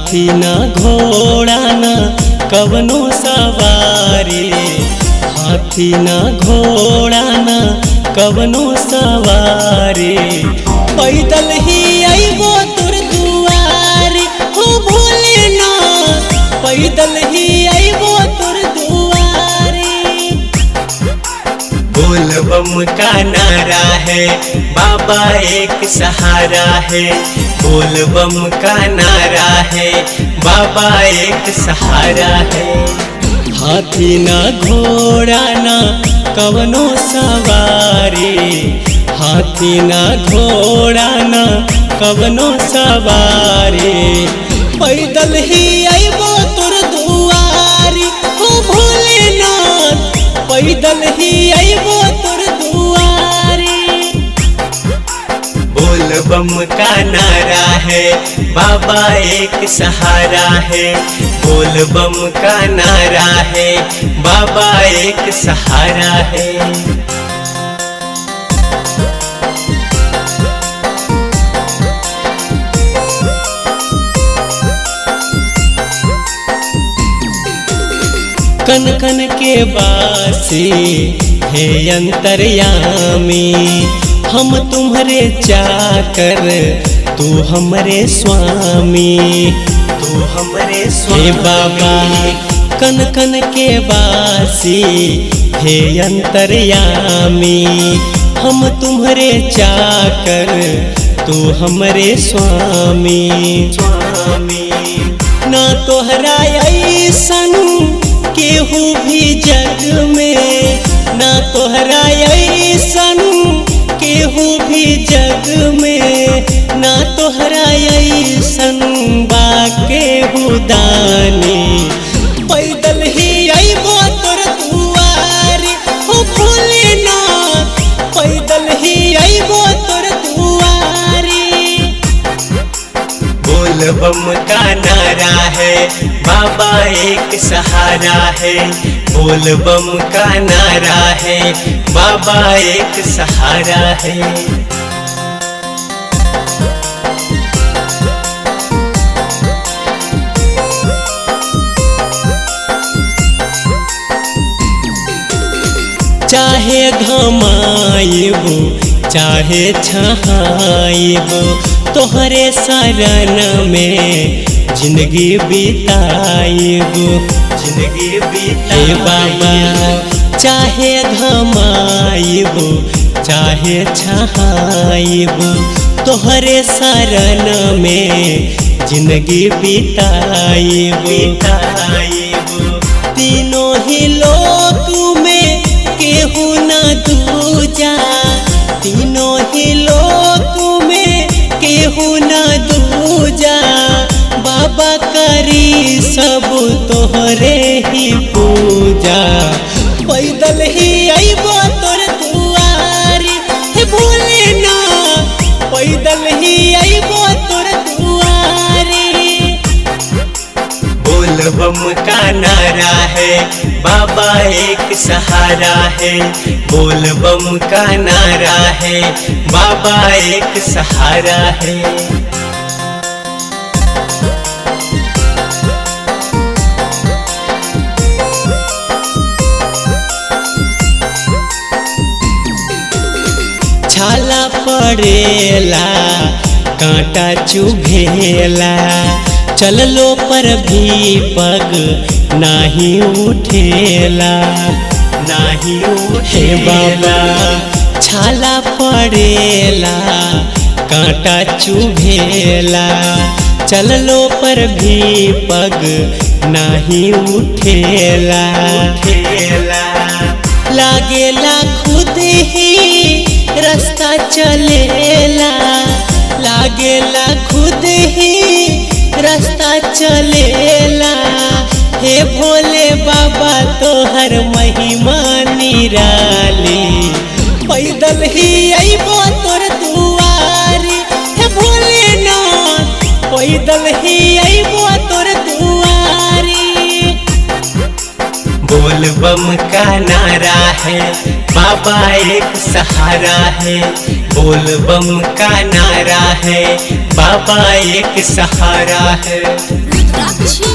हाथी ना घोड़ा ना कवनो सवारी, हाथी ना घोड़ा ना कवनो सवारी, पैदल ही आइबो तोर दुआरी हो भोलेनाथ, पैदल ही आइबो तोर दुआरी। बोल बम का नारा है बाबा एक सहारा है, बोल बम का नारा है बाबा एक सहारा है। हाथी ना घोड़ा ना कवनो सवारी, हाथी ना घोड़ा ना कवनो सवारी, पैदल ही आइबो तोर दुआरी हो भोलेनाथ, पैदल ही आइबो तोर दुआरी। बोल बम का नारा है बाबा एक सहारा है, बोल बम का नारा है बाबा एक सहारा है। कन कन के वासी हे अंतर्यामी, हम तुम्हारे चाकर तू हमरे स्वामी, तू हमरे स्वामी बाबा। कन कन के वासी हे अंतर्यामी, हम तुम्हारे चाकर तू हमरे स्वामी स्वामी। ना तोहरा ऐसन केहू भी जग में, ना तोहरा ऐसन केहू भी जग में, ना तोहरा ऐसन बा केहू दानी, पैदल ही आइबो तोर दुआरी हो भोलेनाथ, पैदल ही आइबो तोर दुआरी। बोल बम का नारा है बाबा एक सहारा है, बोल बम का नारा है बाबा एक सहारा है। चाहे घमाइबो चाहे छहाइबो, तोहरे शरण में जिंदगी बिताइबो, जिंदगी बिताए बाबा। चाहे घमाइबो चाहे छहाइबो, तोहरे शरण में जिंदगी बिताइबो बिताइबो। तीनों ही लोक में केहू न दूजा, तीनों ही लोक में केहू न दूजा, बाबा करी सब तोहरे ही पूजा, पैदल ही आइबो तोर दुआरी हे भोलेनाथ, पैदल ही आइबो तोर दुआरी। बोल बम का नारा है बाबा एक सहारा है, बोल बम का नारा है बाबा एक सहारा है। छाला पड़ेला कांटा चुभेला, चललो पर भी पग नाही उठेला, नाही उठे बाबा। छाला पड़ेला कांटा चुभेला, चललो पर भी पग नाही उठेला उठेला। लागेला खुद ही रास्ता चलेला, लागेला खुद ही रास्ता चलेला, हे भोले बाबा तोहर महिमा निराली, पैदल ही आइबो तोर दुआरी हे भोलेनाथ, पैदल ही आइबो तोर दुआरी। बोल बम का नारा है बाबा एक सहारा है, बोल बम का नारा है बाबा एक सहारा है। रुद्राक्षी